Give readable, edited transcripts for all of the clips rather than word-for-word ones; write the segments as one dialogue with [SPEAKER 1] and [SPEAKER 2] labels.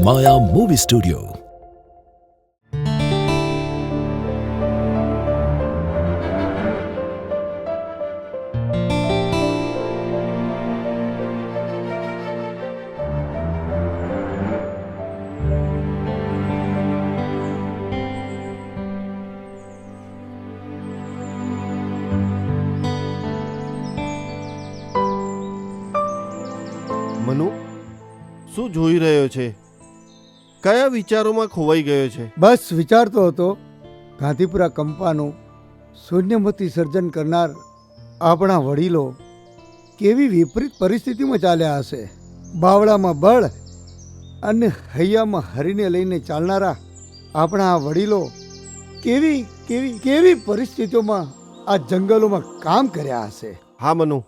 [SPEAKER 1] માયા movie studio.
[SPEAKER 2] Manu, શું જોઈ રહ્યો છે? કયા વિચારોમાં ખોવાઈ ગયો છે?
[SPEAKER 3] બસ વિચારતો હતો ગાંધીપુરા કંપાનું શૂન્યમતી સર્જન કરનાર આપણા વડીલો કેવી વિપરીત પરિસ્થિતિમાં ચાલ્યા હશે. બાવળામાં બળ અને હૈયામાં હરીને લઈને ચાલનારા આપણા આ વડીલો કેવી કેવી કેવી પરિસ્થિતિઓમાં આ જંગલોમાં કામ કર્યા હશે.
[SPEAKER 2] હા મનુ,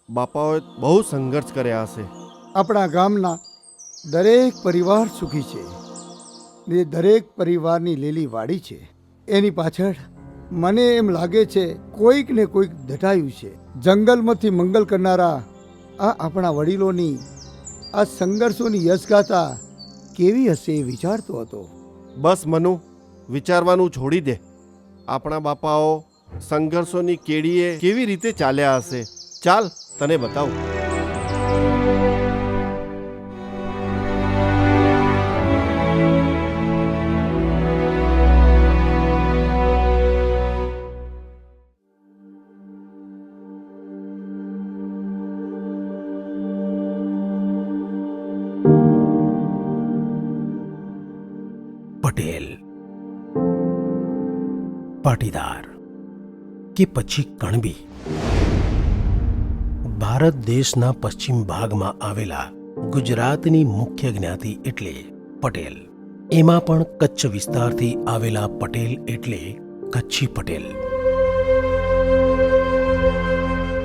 [SPEAKER 2] બાપાઓએ બહુ સંઘર્ષ કર્યા હશે.
[SPEAKER 3] આપણા ગામના દરેક પરિવાર સુખી છે ને દરેક પરિવારની લીલી વાડી છે. એની પાછળ મને એમ લાગે છે કોઈક ને કોઈક દટાયું છે. જંગલમાંથી મંગલ કરનારા આ આપણા વડીલોની આ સંઘર્ષોની યશગાથા કેવી હશે એ વિચારતો હતો.
[SPEAKER 2] બસ મનુ, વિચારવાનું છોડી દે. આપણા બાપાઓ સંઘર્ષોની કેડીએ કેવી રીતે ચાલ્યા હશે, ચાલ તને બતાવું.
[SPEAKER 4] પટેલ, પાટીદાર કે પછી કણબી, ભારત દેશના પશ્ચિમ ભાગમાં આવેલા ગુજરાતની મુખ્ય જ્ઞાતિ એટલે પટેલ. એમાં પણ કચ્છ વિસ્તારથી આવેલા પટેલ એટલે કચ્છી પટેલ.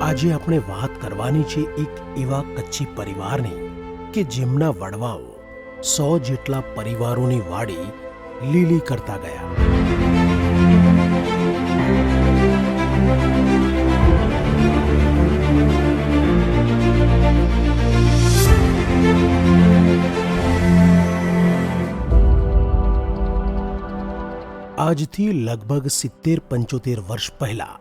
[SPEAKER 4] આજે આપણે વાત કરવાની છે એક એવા કચ્છી પરિવારની કે જેમના વડવાઓ 100 જેટલા પરિવારોની વાડી લીલી કરતા ગયા. આજથી લગભગ 70-75 વર્ષ પહેલા,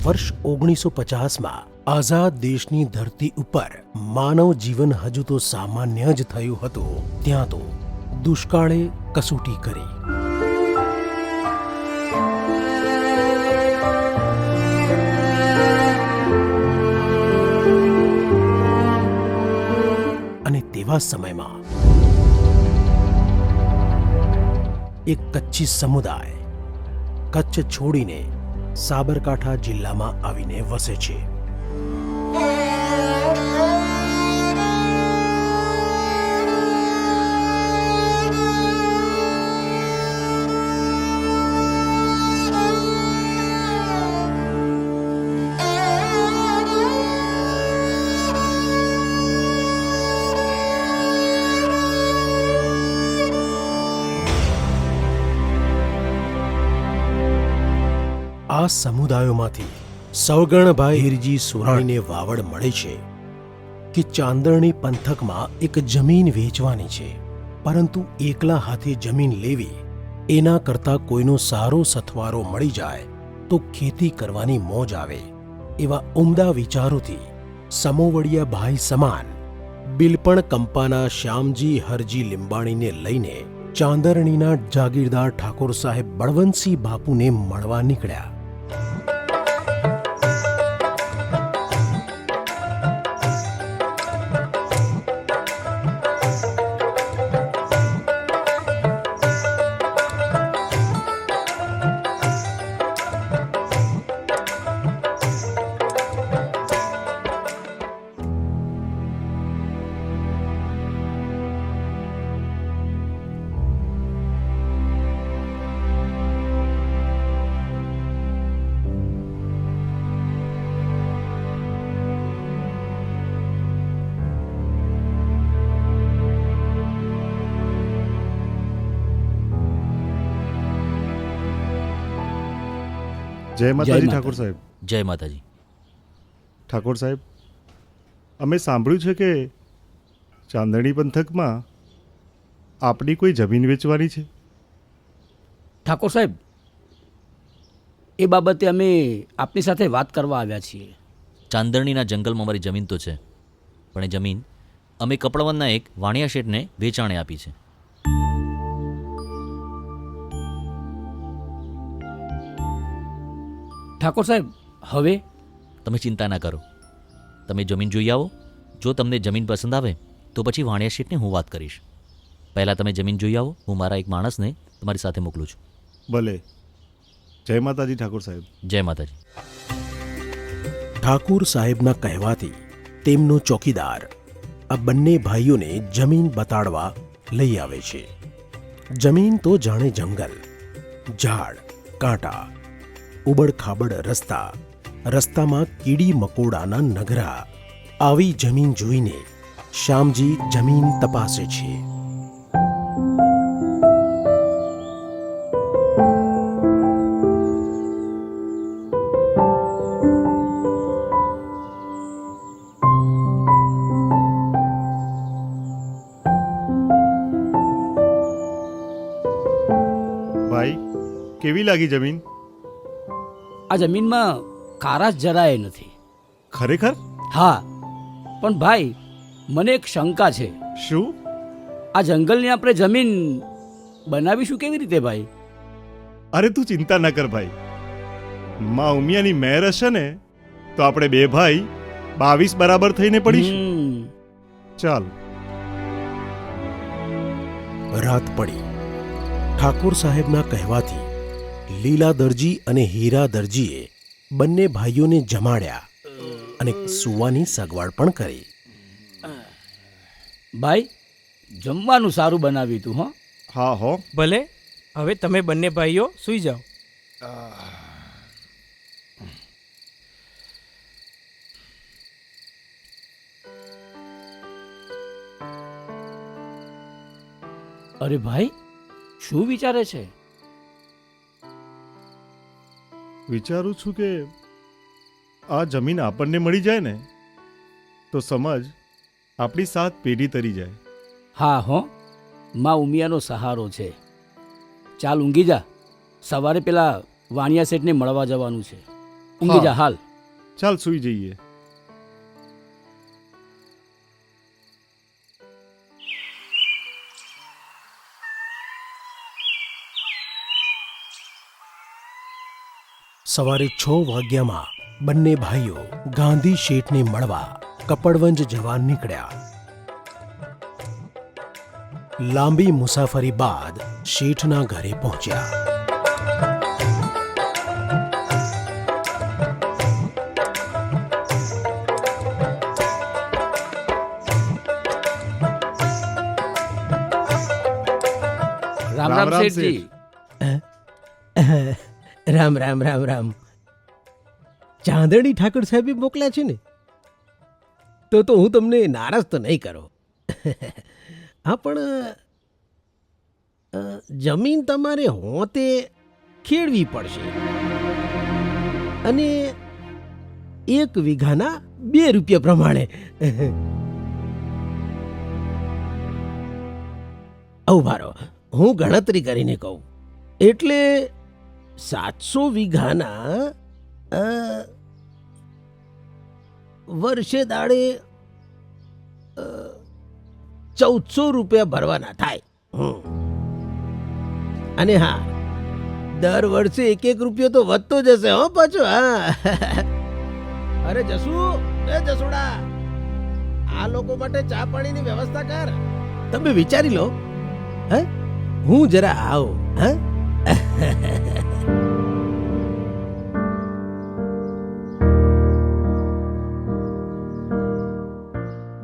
[SPEAKER 4] વર્ષ 1950માં આઝાદ દેશની ધરતી ઉપર માનવ જીવન હજુ તો સામાન્ય જ થયું હતું. ત્યાં તો દુષ્કાળે કસોટી કરી. અને તેવા સમયમાં એક કચ્છી સમુદાય કચ્છ છોડીને સાબરકાંઠા જિલ્લામાં આવીને વસે છે. આ સમુદાયોમાંથી સવગણભાઈ હીરજી સુરાણીને વાવડ મળે છે કે ચાંદરણી પંથકમાં એક જમીન વેચવાની છે, પરંતુ એકલા હાથે જમીન લેવી એના કરતાં કોઈનો સારો સથવારો મળી જાય તો ખેતી કરવાની મોજ આવે. એવા ઉમદા વિચારોથી સમોવડિયા ભાઈ સમાન બિલપણ કંપાના શ્યામજી હરજી લીંબાણીને લઈને ચાંદરણીના જાગીરદાર ઠાકોર સાહેબ બળવંતસિંહ બાપુને મળવા નીકળ્યા.
[SPEAKER 5] જય માતાજી ઠાકોર સાહેબ.
[SPEAKER 6] જય માતાજી.
[SPEAKER 5] ઠાકોર સાહેબ, અમે સાંભળ્યું છે કે ચાંદરણી પંથકમાં આપની કોઈ જમીન વેચવાની છે?
[SPEAKER 1] ઠાકોર સાહેબ, એ બાબતે અમે આપની સાથે વાત કરવા આવ્યા છીએ.
[SPEAKER 6] ચાંદરણીના જંગલમાં મારી જમીન તો છે, પણ એ જમીન અમે કપડવંદના એક વાણિયા શેઠને વેચાણે આપી છે.
[SPEAKER 1] ઠાકોર સાહેબ, હવે
[SPEAKER 6] તમે ચિંતા ના કરો, તમે જમીન જોઈ આવો. જો તમને જમીન પસંદ આવે તો પછી વાણિયા શેઠને હું વાત કરીશ. પહેલાં તમે જમીન જોઈ આવો, હું મારા એક માણસને તમારી સાથે મોકલું છું.
[SPEAKER 5] ભલે. જય માતાજી ઠાકોર સાહેબ.
[SPEAKER 6] જય માતાજી.
[SPEAKER 4] ઠાકુર સાહેબના કહેવાથી તેમનો ચોકીદાર આ બંને ભાઈઓને જમીન બતાડવા લઈ આવે છે. જમીન તો જાણે જંગલ, ઝાડ, કાંટા, ઉબડખાબડ રસ્તા, રસ્તામાં કીડી મકોડાના નગરા. આવી જમીન જોઈને શ્યામજી જમીન તપાસે છે.
[SPEAKER 5] ભાઈ, કેવી લાગી જમીન?
[SPEAKER 1] આ જમીનમાં ખારાશ જરાય નથી.
[SPEAKER 5] ખરેખર?
[SPEAKER 1] હા, પણ ભાઈ, મને એક શંકા છે.
[SPEAKER 5] શું?
[SPEAKER 1] આ જંગલની આપણે જમીન બનાવીશું કેવી રીતે ભાઈ?
[SPEAKER 5] અરે તું ચિંતા ના કર ભાઈ. માં ઉમિયાની મહેર હશે ને તો આપણે બે ભાઈ 22 બરાબર થઈને પડીશું. ચાલ.
[SPEAKER 4] રાત પડી. ઠાકુર સાહેબના કહેવાથી લીલા દરજી અને હીરા દરજીએ બંને ભાઈઓને જમાડ્યા અને સૂવાની સગવડ પણ કરી.
[SPEAKER 1] ભાઈ, જમવાનું સારું બનાવ્યું તું.
[SPEAKER 5] હા હો.
[SPEAKER 7] ભલે, હવે તમે બંને ભાઈઓ સૂઈ જાઓ.
[SPEAKER 1] અરે ભાઈ, શું વિચારે છે?
[SPEAKER 5] વિચારું છું કે આ જમીન આપણને મળી જાય ને તો સમજ આપણી 7 પેઢી તરી જાય.
[SPEAKER 1] હા હો, માં ઉમિયાનો સહારો છે. ચાલ ઊંઘી જા, સવારે પેલા વાણિયા શેઠને મળવા જવાનું છે. ઊંઘી જા હાલ.
[SPEAKER 5] ચાલ સૂઈ જઈએ.
[SPEAKER 4] સવારે 6 વાગ્યામાં બંને ભાઈઓ ગાંધી શેઠને મળવા કપડવંજ જવા નીકળ્યા. લાંબી મુસાફરી બાદ શેઠના ઘરે પહોંચ્યા.
[SPEAKER 1] રામ રામ શેઠજી.
[SPEAKER 8] રામ રામ રામ રામ. ચાંદણી ઠાકોર સાહેબે મોકલ્યા છે ને, તો હું તમને નારાજ તો નહીં કરો. હા, પણ જમીન તમારે હોતે ખેડવી પડશે અને 1 વીઘાના 2 રૂપિયા પ્રમાણે. ઉભારો, હું ગણતરી કરીને કહું. એટલે 700 વીઘાના વર્ષે દાડે 1400 રૂપિયા ભરવાના થાય. અને હા, દર વર્ષે 1 રૂપિયો તો વધતો જશે હો પાછો. હા, અરે જસુ, એ જસુડા, આ લોકો માટે ચા પાણીની વ્યવસ્થા કર. તમે વિચારી લો. હે, હું જરા આવું. હા,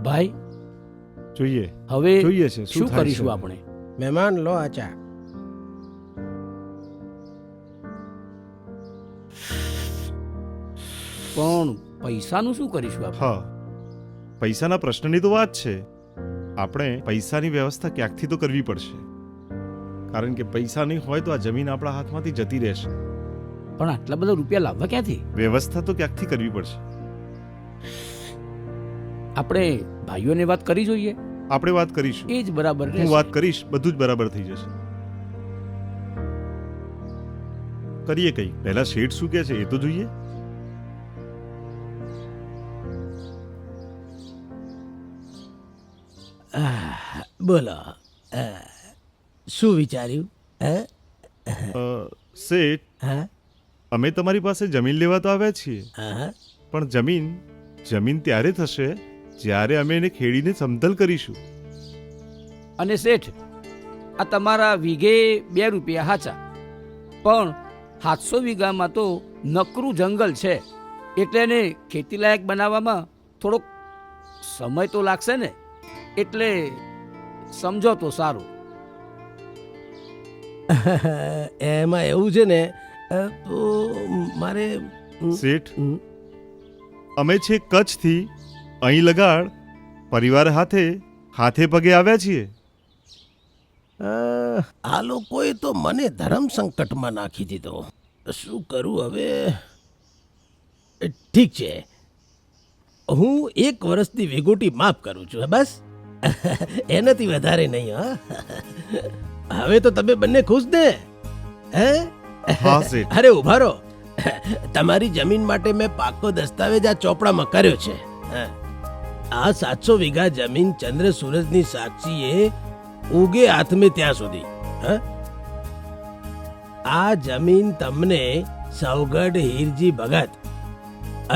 [SPEAKER 1] ભાઈ,
[SPEAKER 5] જોઈએ
[SPEAKER 1] હવે
[SPEAKER 5] જોઈએ છે
[SPEAKER 1] શું
[SPEAKER 5] થાય
[SPEAKER 1] કરીશું
[SPEAKER 5] છે.
[SPEAKER 1] આપણે?
[SPEAKER 8] મહેમાન લો આ ચા.
[SPEAKER 1] પણ પૈસાનું શું કરીશું આપણે?
[SPEAKER 5] હા, પૈસાના પ્રશ્નની તો વાત છે. આપણે પૈસાની વ્યવસ્થા ક્યાંકથી તો કરવી પડશે, કારણ કે પૈસા નહીં હોય તો આ જમીન આપણા હાથમાંથી જતી રહેશે.
[SPEAKER 1] પણ આટલા બધા રૂપિયા લાવવા ક્યાંથી?
[SPEAKER 5] વ્યવસ્થા તો ક્યાંકથી કરવી પડશે.
[SPEAKER 1] આપણે ભાઈઓને વાત કરી જોઈએ.
[SPEAKER 5] આપણે વાત કરીશું.
[SPEAKER 1] એ જ બરાબર
[SPEAKER 5] હું
[SPEAKER 1] રહેશે.
[SPEAKER 5] વાત કરીશ, બધું જ બરાબર થઈ જશે. કરીએ કઈ, પહેલા શેઠ શું કહે છે એ તો જોઈએ.
[SPEAKER 8] બોલો, શું વિચાર્યું?
[SPEAKER 5] શેઠ,
[SPEAKER 8] હા
[SPEAKER 5] અમે તમારી પાસે જમીન લેવા તો આવ્યા છીએ,
[SPEAKER 8] હા
[SPEAKER 5] પણ જમીન ત્યારે થશે જ્યારે અમે એને ખેડીને સમતલ કરીશું.
[SPEAKER 1] અને શેઠ, આ તમારા વીઘે 2 રૂપિયા હાચા, પણ 700 વીઘામાં તો નકરું જંગલ છે, એટલે એને ખેતીલાયક બનાવવામાં થોડોક સમય તો લાગશે ને, એટલે સમજો તો સારું.
[SPEAKER 8] એમાં એવું છે ને, તો મારે
[SPEAKER 5] શેઠ, અમે છે કચ્છથી અહીં લગાડ પરિવાર હાથે પગે આવ્યા છીએ.
[SPEAKER 8] આ લોકોએ તો મને ધર્મ સંકટમાં નાખી દીધો. શું કરું હવે? ઠીક છે, હું 1 વર્ષની વેગોટી માફ કરું છું, બસ. એનાથી વધારે નહીં. હા, હવે તો તમે બંને ખુશ ને? હે?
[SPEAKER 5] હા શેઠ.
[SPEAKER 8] અરે ઉભા રહો, તમારી જમીન માટે મેં પાક્કો દસ્તાવેજ આ ચોપડામાં કર્યો છે. હા. આ 700 વીઘા જમીન ચંદ્ર સૂરજની સાક્ષીએ ઉગે હાથમે ત્યાં સુધી. હા? આ જમીન તમને સૌગઢ હીરજી ભગત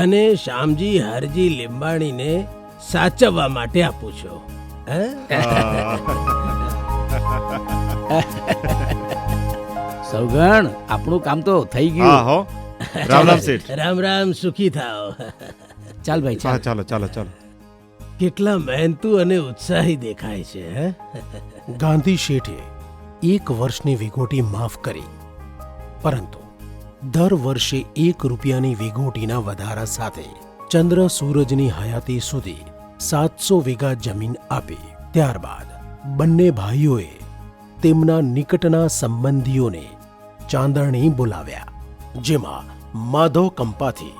[SPEAKER 8] અને શ્યામજી હરજી લીંબાણીને સાચવવા માટે આપું છું.
[SPEAKER 1] સૌગણ, આપણું કામ તો થઈ
[SPEAKER 5] હા
[SPEAKER 1] ગયું.
[SPEAKER 5] હો. રામ રામ શેઠ.
[SPEAKER 8] રામ રામ, સુખી થાઓ.
[SPEAKER 1] ચાલ ભાઈ,
[SPEAKER 5] હા,
[SPEAKER 1] ચાલ.
[SPEAKER 5] ચાલો.
[SPEAKER 8] કેટલા મહેનતુ અને ઉત્સાહી દેખાય છે. હે?
[SPEAKER 4] ગાંધી શેઠે 1 વર્ષની વેગોટી માફ કરી, પરંતુ દર વર્ષે 1 રૂપિયાની વેગોટીના વધારા સાથે ચંદ્ર સૂરજની હયાતી સુધી 700 વીઘા જમીન આપી. ત્યારબાદ બંને ભાઈઓએ તેમના નિકટના સંબંધીઓને ચાંદરણી બોલાવ્યા, જેમાં માધવ કંપાથી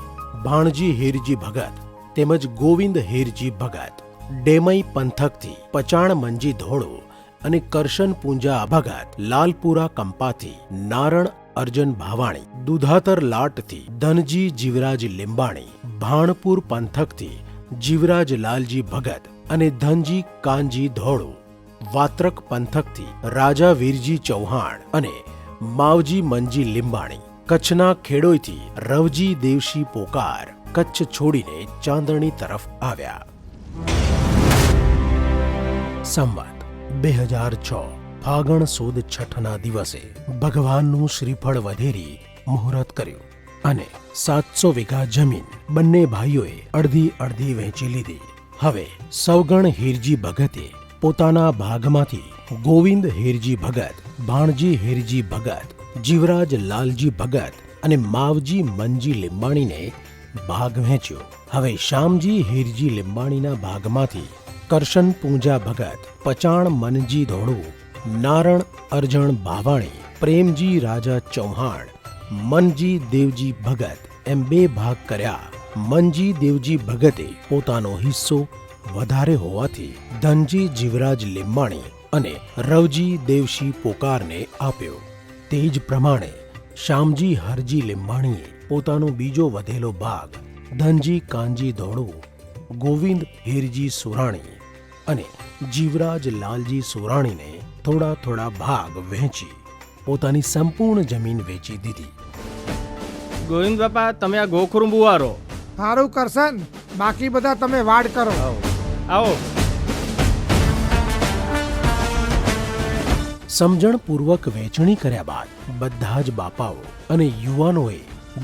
[SPEAKER 4] ભાણજી હેરજી ભગત તેમજ ગોવિંદ હેરજી ભગત, ડેમઈ પંથકથી પચાણ મંજી ધોળો અને કરશન પૂંજા ભગત, લાલપુરા કંપાથી નારણ અર્જન ભાવાણી, દુધાતર લાટથી ધનજી જીવરાજ લીંબાણી, ભાણપુર પંથકથી જીવરાજ લાલજી ભગત અને ધનજી કાનજી ધોળો, વાત્રક પંથકથી રાજા વીરજી ચૌહાણ અને માવજી મંજી લીંબાણી, કચ્છના ખેડોઈથી રવજી દેવશી પોકાર કચ્છ છોડીને ચાંદરણી તરફ આવ્યા. સંવત 2006 ફાગણ સુદ છઠના દિવસે ભગવાનનું શ્રીફળ વધેરી મુહૂર્ત કર્યું અને 700 વીઘા જમીન બંને ભાઈઓએ અડધી વહેંચી લીધી. હવે સૌગણ હેરજી ભગતે પોતાના ભાગમાંથી ગોવિંદ હેરજી ભગત, ભાણજી હેરજી ભગત, જીવરાજ લાલજી ભગત અને માવજી મંજી લીંબાણીને ભાગ વહેંચ્યો. હવે શ્યામજી હેરજી લીંબાણીના ભાગમાંથી કરશન પૂંજા ભગત, પચાણ મનજી ધોળું, નારણ અરજણ ભાવાણી, પ્રેમજી રાજા ચૌહાણ, મનજી દેવજી ભગત એમ 2 ભાગ કર્યા. મનજી દેવજી ભગતે પોતાનો હિસ્સો વધારે હોવાથી ધનજી જીવરાજ લીંબાણી અને રવજી દેવશી પોકારને આપ્યો. તે જ પ્રમાણે શ્યામજી હરજી લીંબાણીએ પોતાનો બીજો વધેલો ભાગ ધનજી કાનજી ધોળું, ગોવિંદ હેરજી સુરાણી અને જીવરાજ લાલજી સુરાણીને થોડા ભાગ વહેંચી પોતાની સંપૂર્ણ જમીન વેચી દીધી.
[SPEAKER 7] ગોવિંદ બાપા, તમે આ ગોખરું બુવારો.
[SPEAKER 3] સારું કરશન, બાકી બધા તમે વાડ કરો.
[SPEAKER 7] આવો.
[SPEAKER 4] સમજણપૂર્વક વહેંચણી કર્યા બાદ બધા જ બાપાઓ અને યુવાનોએ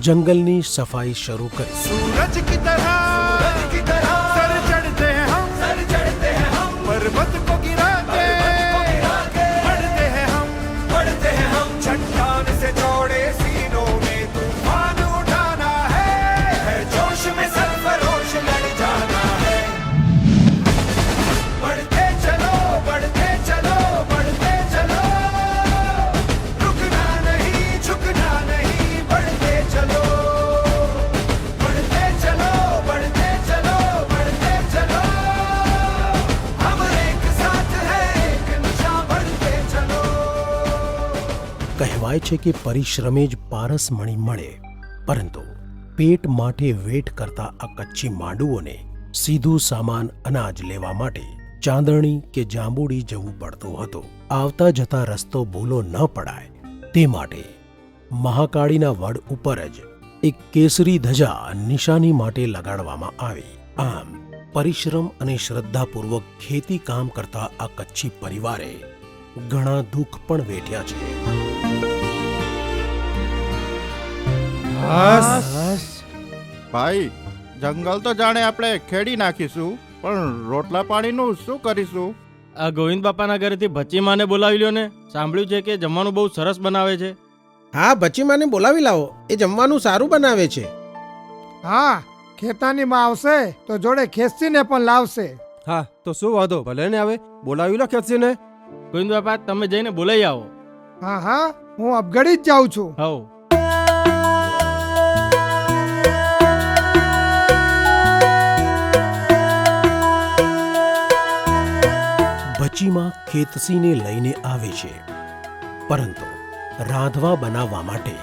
[SPEAKER 4] જંગલની સફાઈ શરૂ કરી.
[SPEAKER 9] सूरज की तरह सर चढ़ते हैं हम पर्वत को गिराते बढ़ते हैं हम चट्टान से जोड़े सीनों में तूफान उठाना है जोश में सरफरोश लड़ जाना है बढ़ते चलो रुकना नहीं झुकना नहीं बढ़ते चलो बढ़ते चलो
[SPEAKER 4] કહેવાય છે કે પરિશ્રમે જ પારસમણી મળે, પરંતુ પેટ માટે વેટ કરતા આ કચ્છી માંડુઓને સીધું સામાન અનાજ લેવા માટે ચાંદરણી કે જાંબુડી જવું પડતું હતું. આવતા જતા રસ્તો ભૂલો ન પડાય તે માટે મહાકાળીના વડ ઉપર જ એક કેસરી ધજા નિશાની માટે લગાડવામાં આવી. આમ પરિશ્રમ અને શ્રદ્ધાપૂર્વક ખેતી કામ કરતા આ કચ્છી પરિવારે ઘણા દુઃખ પણ વેઠ્યા છે.
[SPEAKER 10] ભાઈ, જંગલ તો જાણે આપણે ખેડી નાખીશું, પણ રોટલા પાણીનું શું કરીશું?
[SPEAKER 7] આ ગોવિંદ બાપાના ઘરેથી ભચીમાને બોલાવી લ્યો ને. સાંભળ્યું છે કે જમવાનું બહુ સરસ બનાવે છે.
[SPEAKER 8] હા, બચીમાને બોલાવી લાવો, એ જમવાનું સારું બનાવે છે.
[SPEAKER 11] હા, ખેતાની માં આવશે તો જોડે ખેંચીને પણ લાવશે.
[SPEAKER 12] હા, તો શું વાંધો, ભલે ને આવે, બોલાવી લો ખેતસીને.
[SPEAKER 7] ગોવિંદ બાપા, તમે જઈને બોલાવી આવો.
[SPEAKER 11] હા હા, હું અબગડી જ જાઉં છું.
[SPEAKER 7] હવ.
[SPEAKER 4] ભચીમાં ખેતસીને લઈને આવે છે, પરંતુ રાંધવા બનાવવા માટે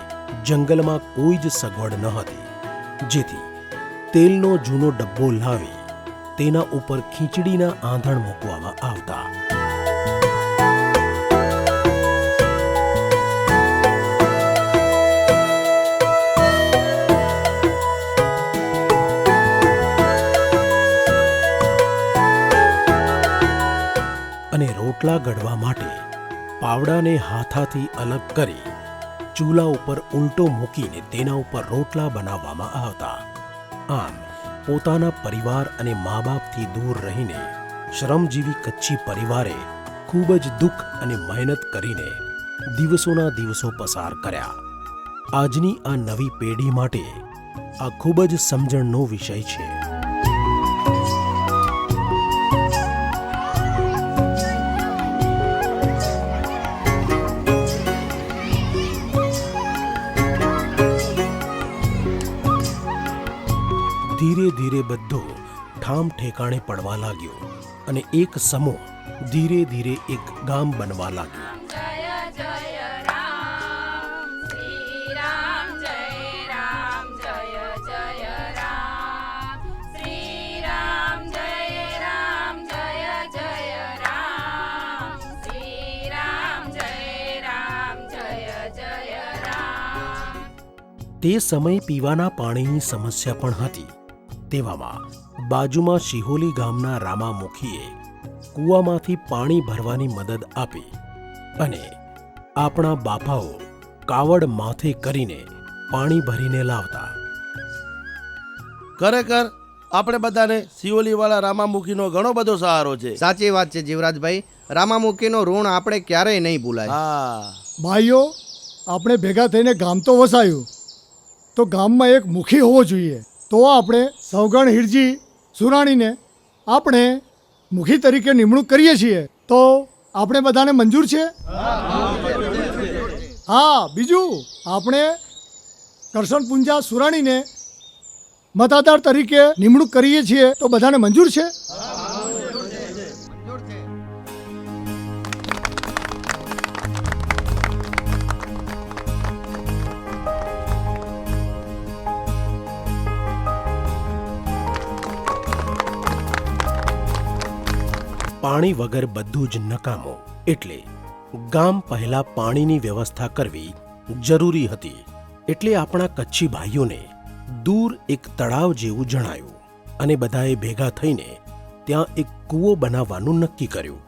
[SPEAKER 4] જંગલમાં કોઈ જ સગવડ ન હતી, જેથી તેલનો જૂનો ડબ્બો લાવી તેના ઉપર ખીચડીના આંધણ મૂકવામાં આવતા. અને રોટલા ગળવા માટે પાવડાને હાથાથી અલગ કરી ચૂલા ઉપર ઉલટો મૂકીને તેના ઉપર રોટલા બનાવવામાં આવતા. આમ પોતાના પરિવાર અને મા બાપથી દૂર રહીને શ્રમજીવી કચ્છી પરિવારે ખૂબ જ દુઃખ અને મહેનત કરીને દિવસોના દિવસો પસાર કર્યા. આજની આ નવી પેઢી માટે આ ખૂબ જ સમજણનો વિષય છે. ધીરે ધીરે બધું ઠામ ઠેકાણે પડવા લાગ્યું અને એક સમૂહ ધીરે ધીરે એક ગામ બનવા લાગ્યું. તે સમયે પીવાના પાણીની સમસ્યા પણ હતી. તેવામાં બાજુમાં શિહોલી ગામના રામામુખીએ કૂવામાંથી પાણી ભરવાની મદદ આપી અને આપણા બાપાઓ કાવડ માથે કરીને પાણી ભરીને લાવતા.
[SPEAKER 13] ખરેખર આપણે બધાને શિહોલીવાળા રામામુખીનો ઘણો બધો સહારો છે.
[SPEAKER 14] સાચી વાત છે જીવરાજભાઈ, રામામુખીનો ઋણ આપણે ક્યારેય નહીં ભૂલાય.
[SPEAKER 13] હા
[SPEAKER 3] ભાઈઓ, આપણે ભેગા થઈને ગામ તો વસાયું, તો ગામમાં એક મુખી હોવો જોઈએ. તો આપણે સૌગણ હિરજી સુરાણીને આપણે મુખી તરીકે નિમણૂક કરીએ છીએ. તો આપણે બધાને મંજૂર છે? હા, બીજું આપણે કરશન પુંજા સુરાણીને મતાદાર તરીકે નિમણૂક કરીએ છીએ, તો બધાને મંજૂર છે?
[SPEAKER 4] પાણી વગર બધું જ નકામું, એટલે ગામ પહેલા પાણીની વ્યવસ્થા કરવી જરૂરી હતી. એટલે આપણા કચ્છી ભાઈઓને દૂર એક તળાવ જેવું જણાયું અને બધાએ ભેગા થઈને ત્યાં એક કૂવો બનાવવાનું નક્કી કર્યું.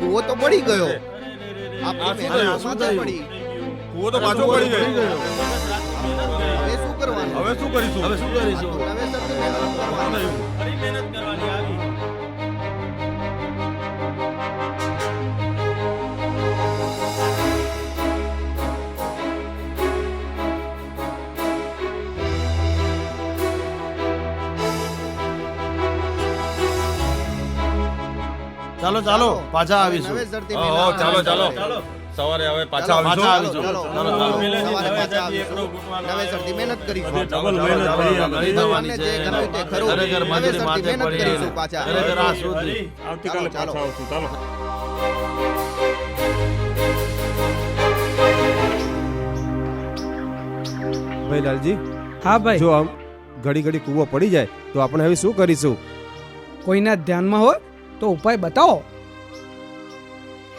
[SPEAKER 14] કૂવો તો પડી ગયો.
[SPEAKER 10] આ
[SPEAKER 14] આપણી
[SPEAKER 10] શું થયું?
[SPEAKER 14] મહેનત
[SPEAKER 10] શું
[SPEAKER 14] માથે
[SPEAKER 10] થયું?
[SPEAKER 14] પડી.
[SPEAKER 10] કૂવો તો પાછો પડી ગયો.
[SPEAKER 14] હવે શું કરવાનું?
[SPEAKER 10] હવે શું કરીશું?
[SPEAKER 14] હવે શું કરીશું? નવેસરથી મહેનત કરવાની.
[SPEAKER 7] ફરી મહેનત કરવાની આવી.
[SPEAKER 13] ચાલો ચાલો પાછા આવીશું.
[SPEAKER 14] નવેસરથી
[SPEAKER 10] હા,
[SPEAKER 14] મહેનત
[SPEAKER 10] ચાલો, ચાલો.
[SPEAKER 14] ચાલો.
[SPEAKER 10] સવારે હવે
[SPEAKER 14] પાછા આવીશું.
[SPEAKER 13] ચાલો.
[SPEAKER 14] ચાલો, ચાલો.
[SPEAKER 7] ચાલો.
[SPEAKER 14] સવારે પાછા
[SPEAKER 7] એકડો
[SPEAKER 14] આવીશું.
[SPEAKER 7] ગૂંથવાનો
[SPEAKER 14] નવેસરથી મહેનત કરીશું.
[SPEAKER 13] ડબલ મહેનત કરી આ ઘણી થવાની
[SPEAKER 14] ભગવાનને
[SPEAKER 13] છે.
[SPEAKER 14] જે ગમ્યું તે ખરું.
[SPEAKER 13] ખરેખર મજૂરી માથે
[SPEAKER 14] નવેસરથી મહેનત
[SPEAKER 13] પડી.
[SPEAKER 14] કરીશું પાછા.
[SPEAKER 13] ખરેખર આ શું થયું?
[SPEAKER 10] આવતીકાલે
[SPEAKER 14] ચાલો,
[SPEAKER 10] પાછા આવશું. ચાલો.
[SPEAKER 12] ભાઈ લાલજી,
[SPEAKER 11] હા ભાઈ,
[SPEAKER 12] જો આમ ઘડી ઘડી કૂવો પડી જાય તો આપણે હવે શું કરીશું?
[SPEAKER 11] કોઈના ધ્યાનમાં હોય તો ઉપાય બતાવો.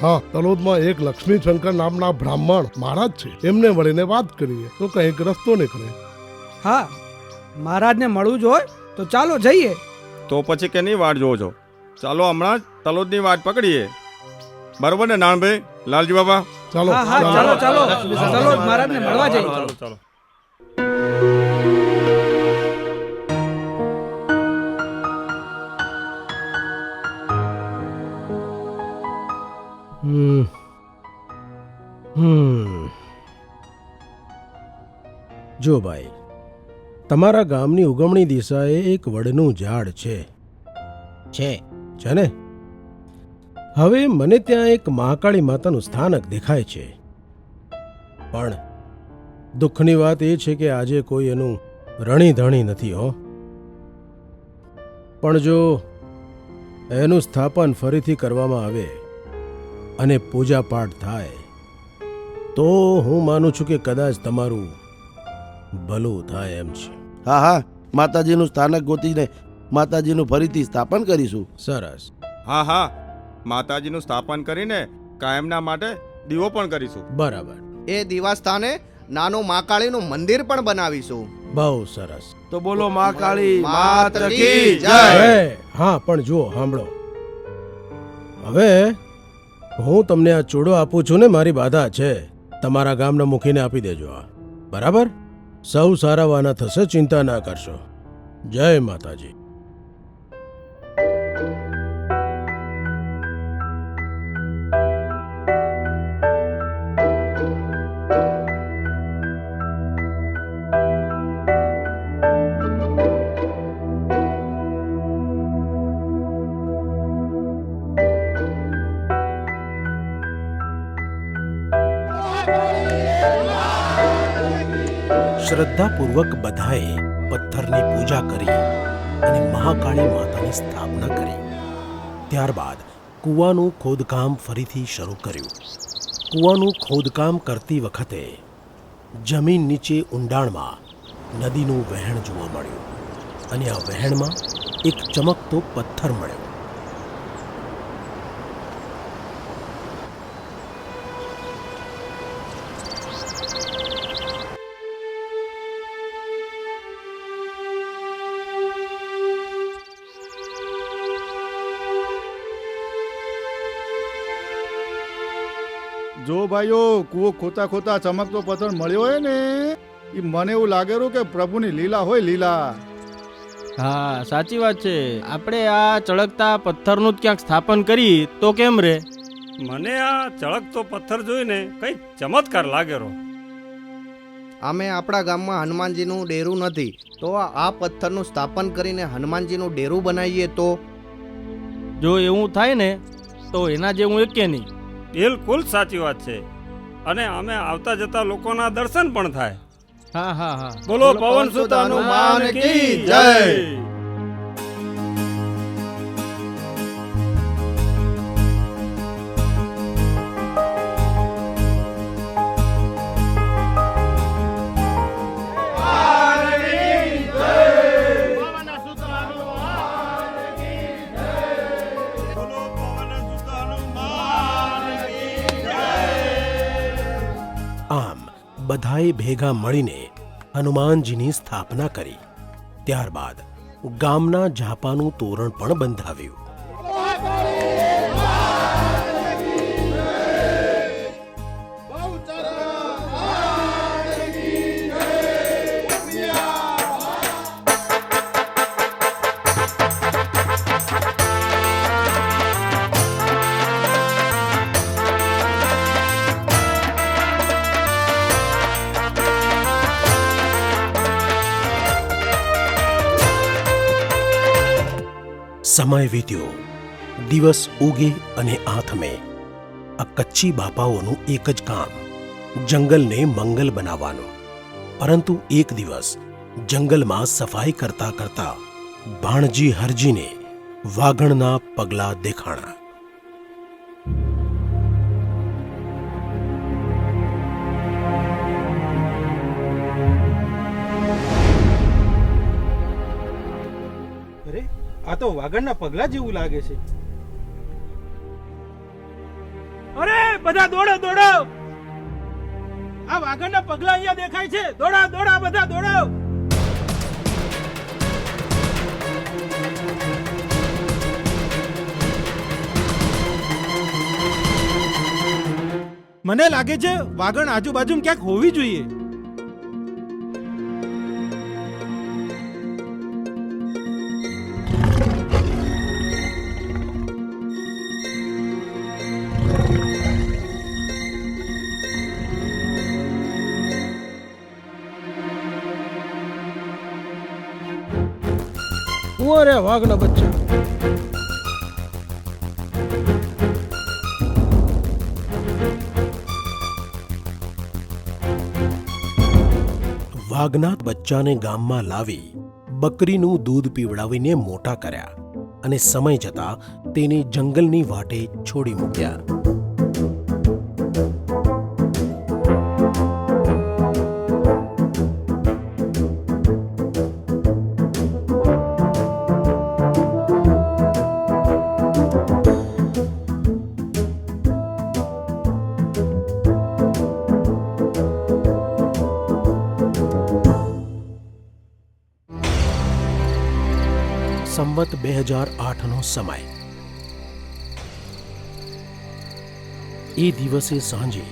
[SPEAKER 15] હા, તલોદમાં એક લક્ષ્મી શંકર નામના બ્રાહ્મણ મહારાજ છે, એમને મળીને વાત કરીએ તો કંઈક રસ્તો નીકળે.
[SPEAKER 11] હા, મહારાજને મળવું જ હોય તો ચાલો જઈએ.
[SPEAKER 10] તો પછી કેની વાટ જોવો છો? ચાલો હમણાં જ તલોદની વાટ પકડીએ. બરોબર ને નાનભાઈ, લાલજી બાબા?
[SPEAKER 15] ચાલો
[SPEAKER 11] હા હા, ચાલો ચાલો ચાલો મહારાજને મળવા જઈએ.
[SPEAKER 10] ચાલો ચાલો.
[SPEAKER 4] હમ. જો ભાઈ, તમારા ગામની ઉગમણી દિશાએ એક વડનું ઝાડ છે ને? હવે મને ત્યાં એક મહાકાળી માતાનું સ્થાનક દેખાય છે, પણ દુઃખની વાત એ છે કે આજે કોઈ એનું રણી ધણી નથી હો. પણ જો એનું સ્થાપન ફરીથી કરવામાં આવે અને પૂજા પાઠ થાય તો હું માનું છું કે કદાચ તમારું ભલું થાય એમ છે.
[SPEAKER 13] હા હા, માતાજીનું સ્થાનક ગોતીને માતાજીનું ફરીથી સ્થાપન કરીશું.
[SPEAKER 4] સરસ.
[SPEAKER 10] હા હા, માતાજીનું સ્થાપન કરીને કાયમના માટે દીવો પણ કરીશું.
[SPEAKER 4] બરાબર.
[SPEAKER 14] એ દીવા સ્થાને નાનું મહાકાળીનું મંદિર પણ બનાવીશું.
[SPEAKER 4] બહુ સરસ.
[SPEAKER 13] તો બોલો મા કાળી
[SPEAKER 14] માત
[SPEAKER 13] માત
[SPEAKER 14] કી
[SPEAKER 13] કી
[SPEAKER 14] જય.
[SPEAKER 13] જય.
[SPEAKER 4] હા, પણ જુઓ, સાંભળો. હવે હું તમને આ ચૂડો આપું છું ને, મારી બાધા છે, તમારા ગામના મુખીને આપી દેજો. આ બરાબર? સૌ સારાવાના થશે, ચિંતા ના કરશો. જય માતાજી. શ્રદ્ધાપૂર્વક બધાએ પથ્થરની પૂજા કરી અને મહાકાળી માતાની સ્થાપના કરી. ત્યારબાદ કૂવાનું ખોદકામ ફરીથી શરૂ કર્યું. કૂવાનું ખોદકામ કરતી વખતે જમીન નીચે ઊંડાણમાં નદીનું વહેણ જોવા મળ્યું અને આ વહેણમાં એક ચમકતો પથ્થર મળ્યો.
[SPEAKER 15] જો ભાઈઓ, કૂવો ખોતા ખોતા ચમકતો પથ્થર મળ્યો હોય ને, એ મને એવું લાગેલું કે પ્રભુની લીલા હોય, લીલા.
[SPEAKER 7] હા, સાચી વાત છે. આપણે આ ચળકતા પથ્થરનું જ ક્યાંક સ્થાપન કરી તો કેમ રે?
[SPEAKER 5] મને આ ચળકતો પથ્થર જોઈને કંઈક ચમત્કાર લાગેલો.
[SPEAKER 14] અમે આપણા ગામમાં હનુમાનજીનું ડેરું નથી, તો આ પથ્થરનું સ્થાપન કરીને હનુમાનજીનું ડેરું બનાવીએ તો?
[SPEAKER 7] જો એવું થાય ને તો એના જેવું એકે નહીં.
[SPEAKER 5] બિલકુલ સાચી વાત છે. અને અમે આવતા જતા લોકોના દર્શન પણ થાય.
[SPEAKER 7] હા હા હા,
[SPEAKER 5] બોલો પવન સુત હનુમાન કી જય.
[SPEAKER 4] આમ બધાએ ભેગા મળીને હનુમાનજીની સ્થાપના કરી. ત્યારબાદ ગામના ઝાપાનું તોરણ પણ બંધાવ્યું. સમય વીત્યો, દિવસ ઉગે અને આથમે. આ કચ્છી બાપાઓનું એક જ કામ જંગલને મંગલ બનાવવાનું. પરંતુ એક દિવસ જંગલમાં સફાઈ કરતા કરતા ભાણજી હરજીને વાઘણના પગલા દેખાણા.
[SPEAKER 7] અરે આ તો વાગણના પગલા જેવું લાગે છે. અરે બધા દોડો દોડો, આ વાગણના પગલા અહીંયા દેખાય છે. દોડા દોડા બધા દોડો. મને લાગે છે વાગણ આજુબાજુ ક્યાંક હોવી જોઈએ.
[SPEAKER 8] અરે વાઘના બચ્ચા,
[SPEAKER 4] વાઘનાથ બચ્ચાને ગામમાં લાવી બકરીનું દૂધ પીવડાવીને મોટા કર્યા અને સમય જતા તેને જંગલની વાટે છોડી મૂક્યા. સંવત 2008નો સમય. એ દિવસે સાંજે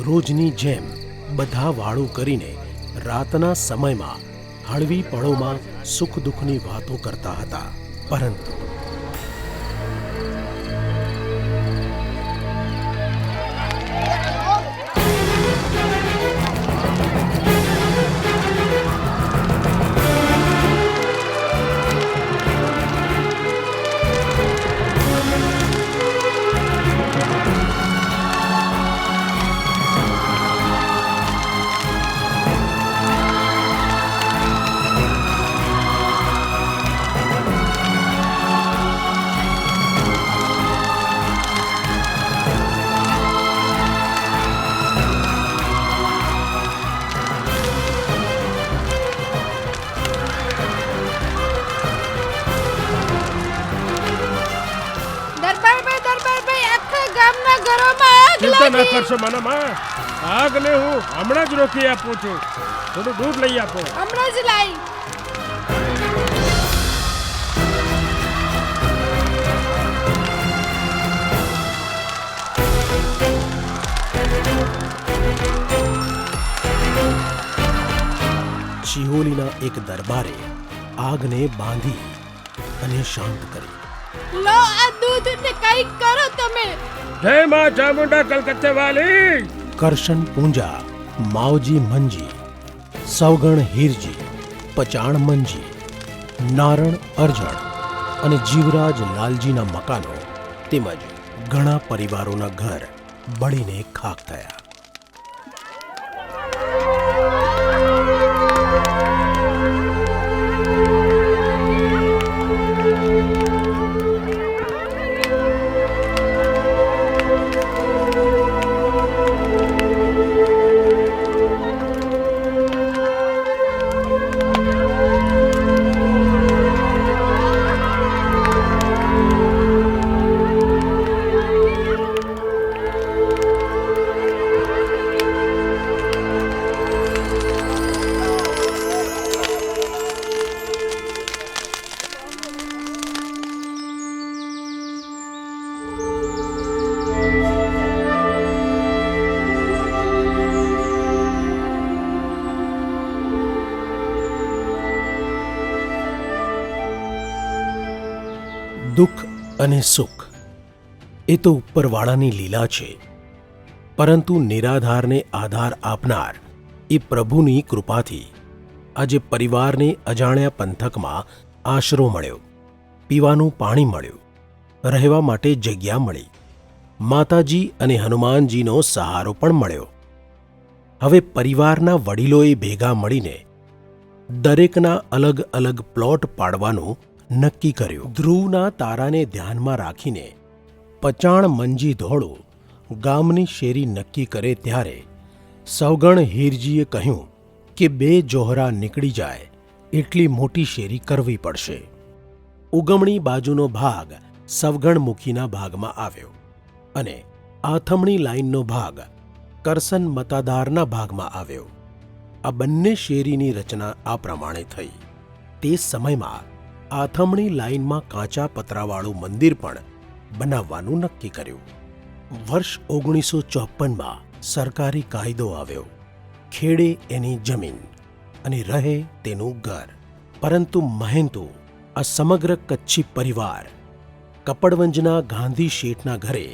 [SPEAKER 4] રોજની જેમ બધા વાળું કરીને રાતના સમયમાં હળવી પળોમાં સુખ દુઃખની વાતો કરતા હતા. પરંતુ
[SPEAKER 16] ચિંતા ન કરશો માના માં, આગને હું હમણાં જ રોકી આપું છું. થોડું દૂધ લઈ આપો.
[SPEAKER 17] હમણાં જ લાઈ.
[SPEAKER 4] શિહોલીના એક દરબારે આગને બાંધી અને શાંત કરી.
[SPEAKER 17] લો આ દૂધ ને કંઈક કરો તમે.
[SPEAKER 16] જય માં ચામુંડા કલકત્તે વાલી.
[SPEAKER 4] કરશન પૂંજા, માવજી મંજી, સવગણ હીરજી, પચાણ મંજી, નારણ અરજણ અને જીવરાજ લાલજીના મકાનો તેમજ ઘણા પરિવારોના ઘર બળીને ખાખ થયા. દુઃખ અને સુખ એ તો ઉપરવાળાની લીલા છે, પરંતુ નિરાધારને આધાર આપનાર એ પ્રભુની કૃપાથી આજે પરિવારને અજાણ્યા પંથકમાં આશરો મળ્યો પીવાનું પાણી મળ્યું, રહેવા માટે જગ્યા મળી, માતાજી અને હનુમાનજીનો સહારો પણ મળ્યો. હવે પરિવારના વડીલોએ ભેગા મળીને દરેકના અલગ અલગ પ્લોટ પાડવાનું નક્કી કર્યું. ધ્રુવના તારાને ધ્યાનમાં રાખીને પચાણ મંજી ધોળું ગામની શેરી નક્કી કરે ત્યારે સવગણ હીરજીએ કહ્યું કે 2 જોહરા નીકળી જાય એટલી મોટી શેરી કરવી પડશે. ઉગમણી બાજુનો ભાગ સવગણમુખીના ભાગમાં આવ્યો અને આથમણી લાઈનનો ભાગ કરસન મતાદારના ભાગમાં આવ્યો. આ બંને શેરીની રચના આ પ્રમાણે થઈ. તે સમયમાં આથમણી લાઈનમાં કાચા પતરાવાળું મંદિર પણ બનાવવાનું નક્કી કર્યું. વર્ષ 1954માં સરકારી કાયદો આવ્યો. ખેડે એની જમીન અને રહે તેનું ઘર. પરંતુ મહેનતુ આ સમગ્ર કચ્છી પરિવાર કપડવંજના ગાંધી શેઠના ઘરે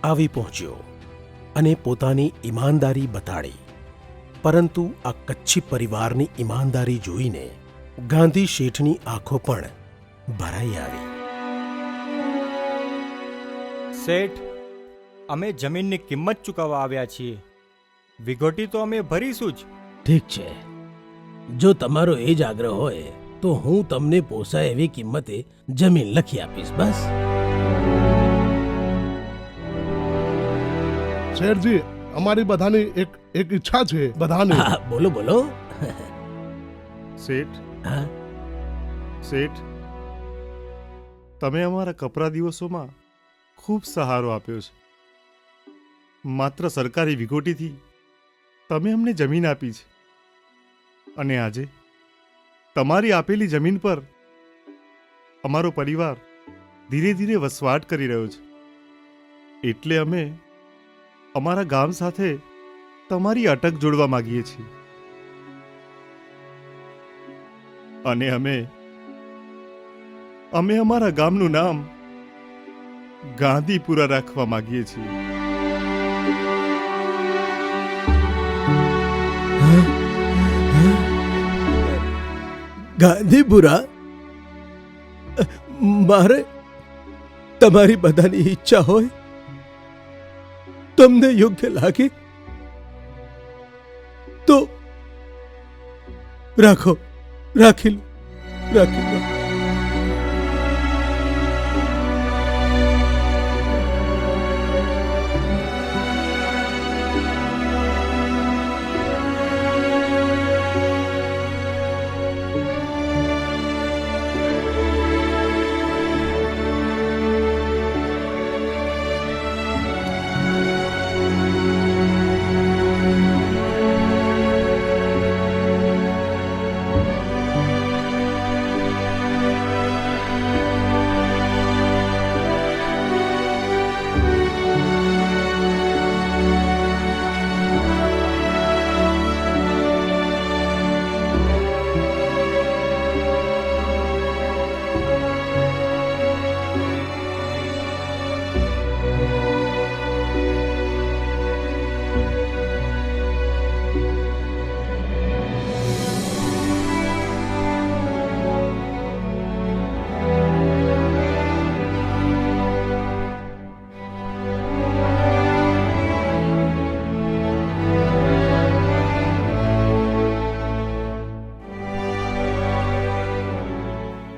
[SPEAKER 4] આવી પહોંચ્યો અને પોતાની ઈમાનદારી બતાડી. પરંતુ આ કચ્છી પરિવારની ઈમાનદારી જોઈને ગાંધી શેઠની આંખો પણ ભરાઈ આવી.
[SPEAKER 18] શેઠ, અમે જમીનની કિંમત ચૂકવવા આવ્યા છીએ. વિઘોટી તો અમે ભરીશું જ.
[SPEAKER 8] ઠીક છે, જો તમારો એ જ આગ્રહ હોય તો હું તમને પોસાય એવી કિંમતે જમીન લખી આપીશ. બસ.
[SPEAKER 19] શેઠજી, અમારી બધાની એક ઈચ્છા છે. બધાની.
[SPEAKER 8] બોલો બોલો.
[SPEAKER 5] શેઠ, શેઠ, તમે અમારા કપરા દિવસોમાં ખૂબ સહારો આપ્યો છે. માત્ર સરકારી વિગોટીથી તમે અમને જમીન આપી છે અને આજે તમારી આપેલી જમીન પર અમારો પરિવાર ધીરે ધીરે વસવાટ કરી રહ્યો છે. એટલે અમે અમારા ગામ સાથે તમારી અટક જોડવા માંગીએ છીએ અને અમે અમારા ગામનું નામ ગાંધીપુરા રાખવા માંગીએ છીએ.
[SPEAKER 8] ગાંધીપુરા? મારે તમારી બધાની ઈચ્છા હોય, તમને યોગ્ય લાગે તો રાખી લો.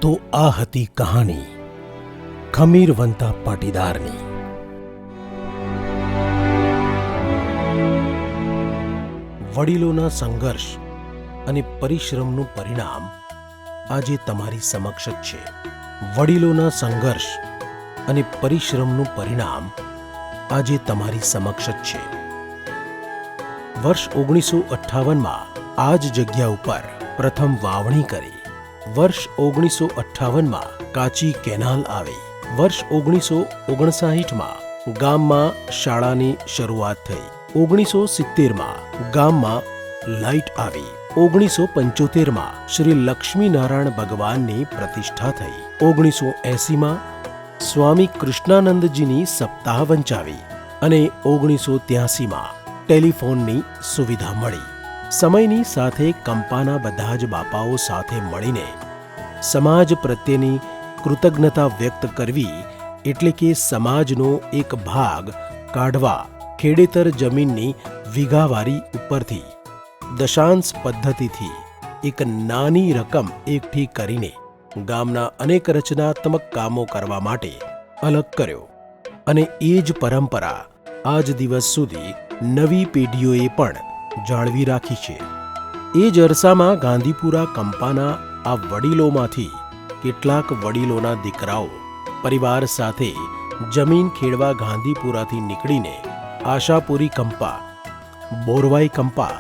[SPEAKER 8] તો આ હતી કહાની ખમીરવંતા પાટીદારની. વડીલોના સંઘર્ષ અને પરિશ્રમનું પરિણામ આજે તમારી સમક્ષ જ છે. વડીલોના સંઘર્ષ અને પરિશ્રમનું પરિણામ આજે તમારી સમક્ષ જ છે. વર્ષ 1958માં આ જ જગ્યા ઉપર પ્રથમ વાવણી કરી. વર્ષ 1958માં કાચી કેનાલ આવી. વર્ષ 1959માં ગામમાં શાળાની શરૂઆત થઈ. 1970માં ગામમાં લાઇટ આવી. 1975માં શ્રી લક્ષ્મીનારાયણ ભગવાનની પ્રતિષ્ઠા થઈ. 1980માં સ્વામી કૃષ્ણાનંદજીની સપ્તાહ વંચાવી અને 1983માં ટેલિફોનની સુવિધા મળી. સમયની સાથે કંપાના બધા જ બાપાઓ સાથે મળીને સમાજ પ્રત્યેની
[SPEAKER 4] કૃતજ્ઞતા વ્યક્ત કરવી એટલે કે સમાજનો એક ભાગ કાઢવા ખેડેતર જમીનની વીઘાવારી ઉપરથી દશાંશ પદ્ધતિથી એક નાની રકમ એકઠી કરીને ગામના અનેક રચનાત્મક કામો કરવા માટે અલગ કર્યો અને એ જ પરંપરા આજ દિવસ સુધી નવી પેઢીઓએ પણ જાળવી રાખી છે. એ જ અરસામાં ગાંધીપુરા કંપાના આ વડીલોમાંથી કેટલાક વડીલોના દીકરાઓ પરિવાર સાથે જમીન ખેડવા ગાંધીપુરાથી નીકળીને આશાપુરી કંપા, બોરવાઈ કંપા,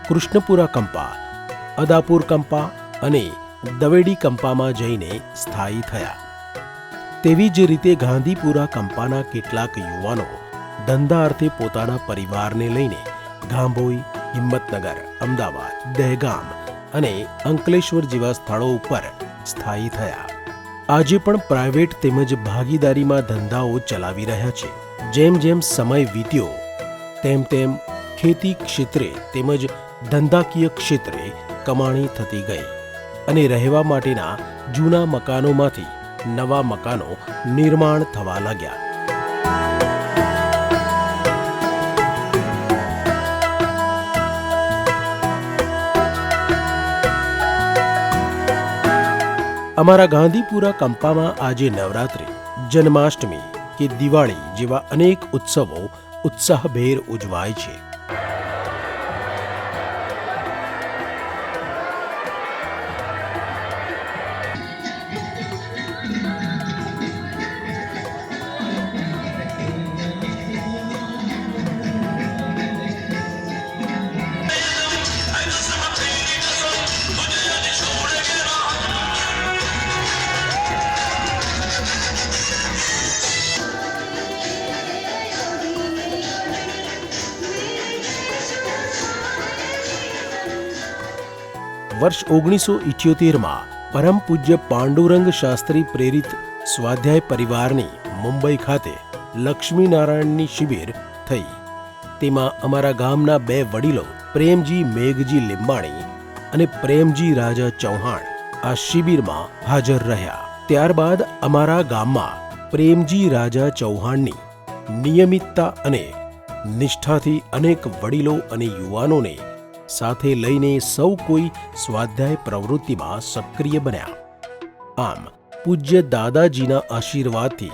[SPEAKER 4] કૃષ્ણપુરા કંપા, અદાપુર કંપા અને દવેડી કંપામાં જઈને સ્થાયી થયા. તેવી જ રીતે ગાંધીપુરા કંપાના કેટલાક યુવાનો ધંધા અર્થે પોતાના પરિવારને લઈને ગાંભોઈ, હિંમતનગર, અમદાવાદ, દહેગામ અને અંકલેશ્વર જેવા સ્થળો ઉપર સ્થાયી થયા. આજે પણ પ્રાઇવેટ તેમજ ભાગીદારીમાં ધંધાઓ ચલાવી રહ્યા છે. જેમ જેમ સમય વીત્યો તેમ તેમ ખેતી ક્ષેત્રે તેમજ ધંધાકીય ક્ષેત્રે કમાણી થતી ગઈ અને રહેવા માટેના જૂના મકાનોમાંથી નવા મકાનો નિર્માણ થવા લાગ્યા. અમારા ગાંધીપુરા કંપામાં આજે નવરાત્રિ, જન્માષ્ટમી કે દિવાળી જેવા અનેક ઉત્સવો ઉત્સાહભેર ઉજવાય છે. વર્ષ 1978માં પરમ પૂજ્ય પાંડુરંગ શાસ્ત્રી પ્રેરિત સ્વાધ્યાય પરિવારની મુંબઈ ખાતે લક્ષ્મીનારાયણની શિબિર થઈ. તેમાં અમારા ગામના 2 વડીલો પ્રેમજી મેઘજી લીંબાણી અને પ્રેમજી રાજા ચૌહાણ આ શિબિરમાં હાજર રહ્યા. ત્યારબાદ અમારા ગામમાં પ્રેમજી રાજા ચૌહાણની નિયમિતતા અને નિષ્ઠાથી અનેક વડીલો અને યુવાનોને સાથે લઈને સૌ કોઈ સ્વાધ્યાય પ્રવૃત્તિમાં સક્રિય બન્યા. આમ પૂજ્ય દાદાજીના આશીર્વાદથી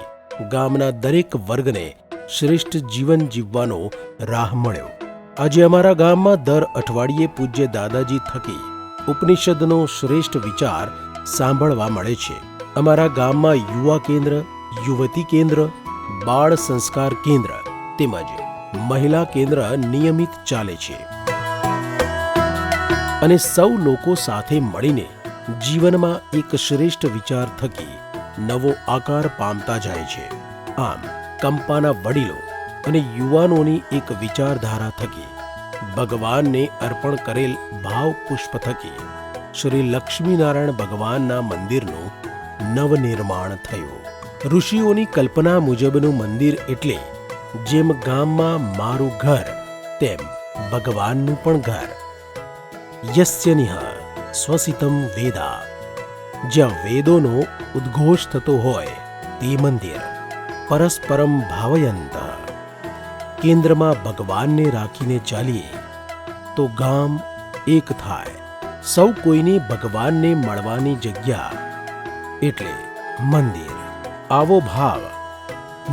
[SPEAKER 4] ગામના દરેક વર્ગને શ્રેષ્ઠ જીવન જીવવાનો રાહ મળ્યો. આજે અમારા ગામમાં દર અઠવાડિયે પૂજ્ય દાદાજી થકી ઉપનિષદનો શ્રેષ્ઠ વિચાર સાંભળવા મળે છે. અમારા ગામમાં યુવા કેન્દ્ર, યુવતી કેન્દ્ર, બાળ સંસ્કાર કેન્દ્ર તેમજ મહિલા કેન્દ્ર નિયમિત ચાલે છે અને સૌ લોકો સાથે મળીને જીવનમાં એક શ્રેષ્ઠ વિચાર થકી નવો આકાર પામતા જાય છે. આમ કંપાના વડીલો અને યુવાનોની એક વિચારધારા થકી ભગવાનને અર્પણ કરેલ ભાવ પુષ્પ થકી શ્રી લક્ષ્મીનારાયણ ભગવાનના મંદિરનું નવનિર્માણ થયું. ઋષિઓની કલ્પના મુજબનું મંદિર એટલે જેમ ગામમાં મારું ઘર તેમ ભગવાનનું પણ ઘર. યસ્યનિહ સ્વસિતમ વેદા, જ્યાં વેદોનો ઉદ્ઘોષ થતો હોય તે મંદિર. પરસ્પરમ ભાવયંત, કેન્દ્રમાં ભગવાનને રાખીને ચાલીએ તો ગામ એક થાય. સૌ કોઈને ભગવાનને મળવાની જગ્યા એટલે મંદિર. આવો ભાવ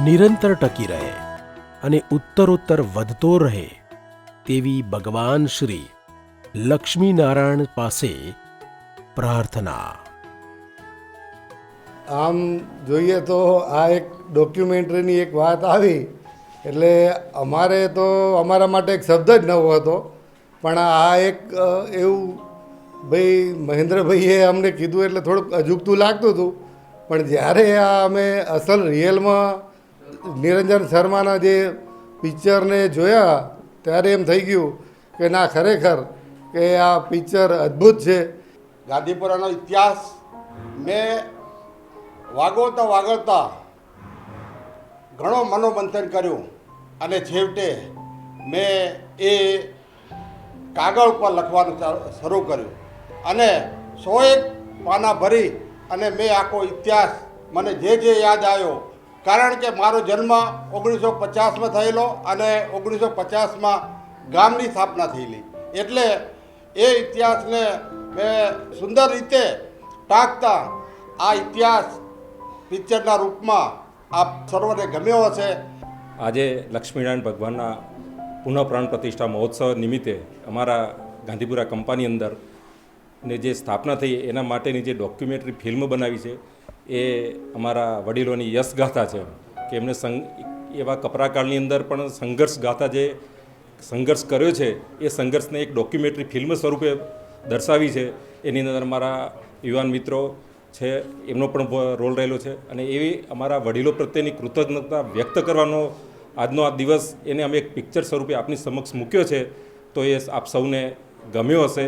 [SPEAKER 4] નિરંતર ટકી રહે અને ઉત્તરોત્તર વધતો રહે તેવી ભગવાન શ્રી લક્ષ્મીનારાયણ પાસે પ્રાર્થના.
[SPEAKER 3] આમ જોઈએ તો આ એક ડોક્યુમેન્ટરીની એક વાત આવી એટલે અમારે તો અમારા માટે એક શબ્દ જ નવો હતો, પણ આ એક એવું ભાઈ મહેન્દ્રભાઈએ અમને કીધું એટલે થોડુંક અજુગતું લાગતું હતું. પણ જ્યારે આ અમે અસલ રિયલમાં નિરંજન શર્માના જે પિક્ચરને જોયા ત્યારે એમ થઈ ગયું કે ના, ખરેખર કે આ પિક્ચર અદ્ભુત છે.
[SPEAKER 2] ગાંધીપુરાનો ઇતિહાસ મેં વાગોળતા ઘણો મનોમંથન કર્યું અને છેવટે મેં એ કાગળ ઉપર લખવાનું શરૂ કર્યું અને 101 પાના ભરી
[SPEAKER 20] અને મેં આખો ઇતિહાસ મને જે યાદ આવ્યો, કારણ કે મારો જન્મ 1950માં થયેલો અને 1950માં ગામની સ્થાપના થયેલી, એટલે એ ઇતિહાસને મેં સુંદર રીતે ટાંકતા આ ઇતિહાસ પિક્ચરના રૂપમાં આપ સર્વને ગમ્યો હશે.
[SPEAKER 21] આજે લક્ષ્મીનારાયણ ભગવાનના પુનઃ પ્રાણ પ્રતિષ્ઠા મહોત્સવ નિમિત્તે અમારા ગાંધીપુરા કંપાની અંદર ને જે સ્થાપના થઈ એના માટેની જે ડોક્યુમેન્ટરી ફિલ્મ બનાવી છે એ અમારા વડીલોની યશગાથા છે કે એમને એવા કપરાકાળની અંદર પણ સંઘર્ષ ગાથા જે સંઘર્ષ કર્યો છે એ સંઘર્ષને એક ડોક્યુમેન્ટરી ફિલ્મ સ્વરૂપે દર્શાવી છે. એની અંદર અમારા યુવાન મિત્રો છે એમનો પણ રોલ રહેલો છે અને એવી અમારા વડીલો પ્રત્યેની કૃતજ્ઞતા વ્યક્ત કરવાનો આજનો આ દિવસ એને અમે એક પિક્ચર સ્વરૂપે આપની સમક્ષ મૂક્યો છે, તો એ આપ સૌને ગમ્યો હશે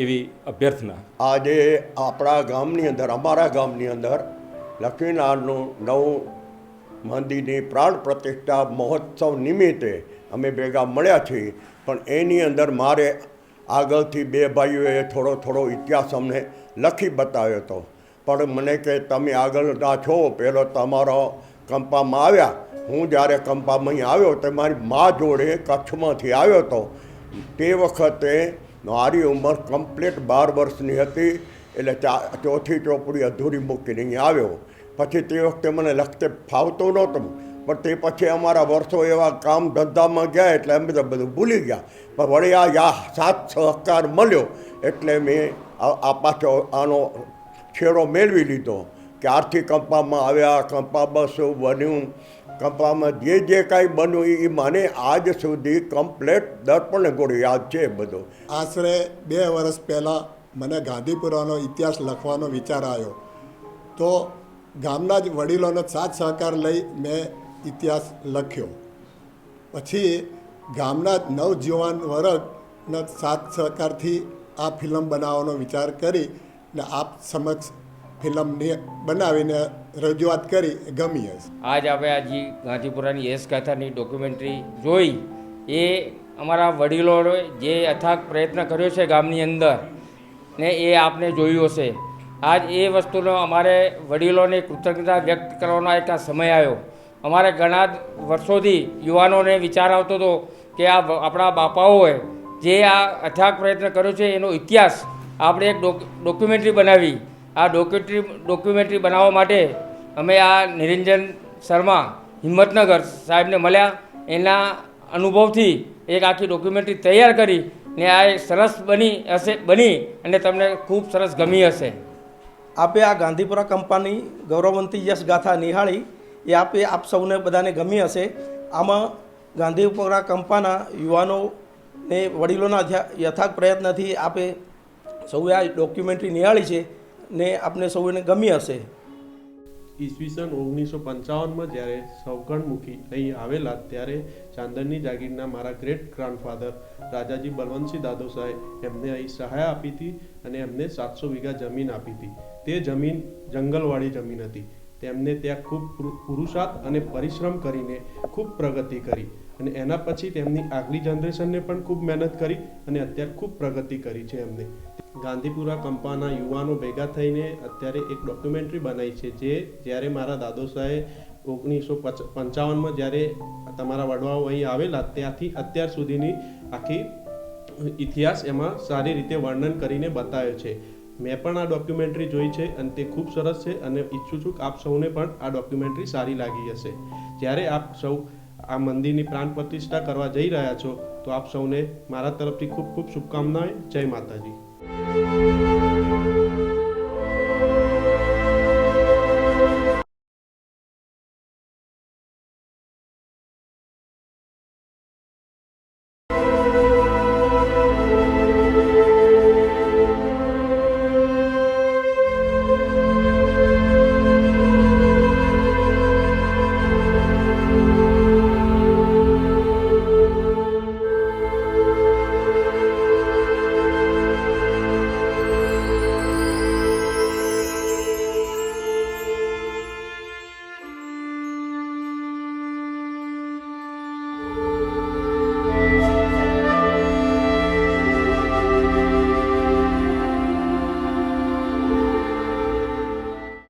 [SPEAKER 21] એવી અભ્યર્થના.
[SPEAKER 22] આજે આપણા ગામની અંદર, અમારા ગામની અંદર લક્ષ્મીનારાયણનું નવું મંદિરની પ્રાણ પ્રતિષ્ઠા મહોત્સવ નિમિત્તે અમે ભેગા મળ્યા છીએ. પણ એની અંદર મારે આગળથી બે ભાઈઓએ થોડો ઇતિહાસ અમને લખી બતાવ્યો હતો. પણ મને કે તમે આગળના છો, પહેલો તમારો કંપામાં આવ્યા. હું જ્યારે કંપામાં આવ્યો તો મારી મા જોડે કચ્છમાંથી આવ્યો હતો. તે વખતે મારી ઉંમર કમ્પ્લીટ 12 વર્ષની હતી, એટલે ચોથી ચોપડી અધૂરી મૂકીને અહીં આવ્યો. પછી તે વખતે મને લખતે ફાવતું નહોતું, પણ તે પછી અમારા વર્ષો એવા કામ ધંધામાં ગયા એટલે અમે તો બધું ભૂલી ગયા. પણ વળી આ સાથ સહકાર મળ્યો એટલે મેં આ પાછો આનો છેડો મેળવી લીધો કે આર્થિક કંપામાં આવ્યા, કંપામાં શું બન્યું, કંપામાં જે કાંઈ બન્યું એ મને આજ સુધી કમ્પ્લેટ દર્પણ ગોળી યાદ છે બધું.
[SPEAKER 23] આશરે 2 વર્ષ પહેલાં મને ગાંધીપુરાનો ઇતિહાસ લખવાનો વિચાર આવ્યો, તો ગામના જ વડીલોનો સાથ સહકાર લઈ મેં ઇતિહાસ લખ્યો. પછી ગામના નવજીવન વર્ગના સાથ સહકારથી આ ફિલ્મ બનાવવાનો વિચાર કરી ને આપ સમક્ષ ફિલ્મની બનાવીને રજૂઆત કરી, ગમી હશે.
[SPEAKER 24] આજ આપણે આજે ગાંધીપુરાની યશગાથાની ડોક્યુમેન્ટરી જોઈ, એ અમારા વડીલોએ જે અથાગ પ્રયત્ન કર્યો છે ગામની અંદર ને એ આપને જોયું હશે. આજ એ વસ્તુનો અમારે વડીલોને કૃતજ્ઞતા વ્યક્ત કરવાનો એક આ સમય આવ્યો. અમારે ઘણા વર્ષોથી યુવાનોને વિચાર આવતો હતો કે આ આપણા બાપાઓએ જે આ અથાગ પ્રયત્ન કર્યો છે એનો ઇતિહાસ આપણે એક ડોક્યુમેન્ટરી બનાવી. આ ડોક્યુમેન્ટરી બનાવવા માટે અમે આ નિરંજન શર્મા હિંમતનગર સાહેબને મળ્યા. એના અનુભવથી એક આખી ડોક્યુમેન્ટરી તૈયાર કરી ને આ એક સરસ બની અને તમને ખૂબ સરસ ગમી હશે.
[SPEAKER 25] આપે આ ગાંધીપુરા કંપાની ગૌરવવંતી યશગાથા નિહાળી એ આપ સૌને બધાને ગમી હશે. આમાં ગાંધીપુરા કંપાના યુવાનો ને વડીલોના યથાર્થ પ્રયત્નથી આપે સૌએ આ ડોક્યુમેન્ટરી નિહાળી છે ને આપને સૌને ગમી હશે.
[SPEAKER 26] ઈસવીસન 1955માં જ્યારે સૌગણમુખી અહીં આવેલા ત્યારે ચાંદરની જાગીરના મારા ગ્રેટ ગ્રાન્ડફાધર રાજાજી બલવંતસિંહ દાદો સાહેબ એમને અહીં સહાય આપી હતી અને એમને 700 વીઘા જમીન આપી હતી. તે જમીન જંગલવાળી જમીન હતી. તેમને ત્યાં ખૂબ પુરુષાર્થ અને પરિશ્રમ કરીને ખૂબ પ્રગતિ કરી અને એના પછી તેમની આગલી જનરેશનને પણ ખૂબ મહેનત કરી અને અત્યારે ખૂબ પ્રગતિ કરી છે એમને. ગાંધીપુરા કંપાના યુવાનો ભેગા થઈને અત્યારે એક ડોક્યુમેન્ટરી બનાવી છે, જે જ્યારે મારા દાદો સાહેબ 1955માં જ્યારે તમારા વડવાઓ અહીં આવેલા ત્યાંથી અત્યાર સુધીની આખી ઇતિહાસ એમાં સારી રીતે વર્ણન કરીને બતાવ્યો છે. મેં પણ આ ડોક્યુમેન્ટરી જોઈ છે અને તે ખૂબ સરસ છે અને ઈચ્છું છું કે આપ સૌને પણ આ ડોક્યુમેન્ટરી સારી લાગી હશે. જ્યારે આપ સૌ આ મંદિરની પ્રાણ પ્રતિષ્ઠા કરવા જઈ રહ્યા છો તો આપ સૌને મારા તરફથી ખૂબ ખૂબ શુભકામનાઓ. જય માતાજી.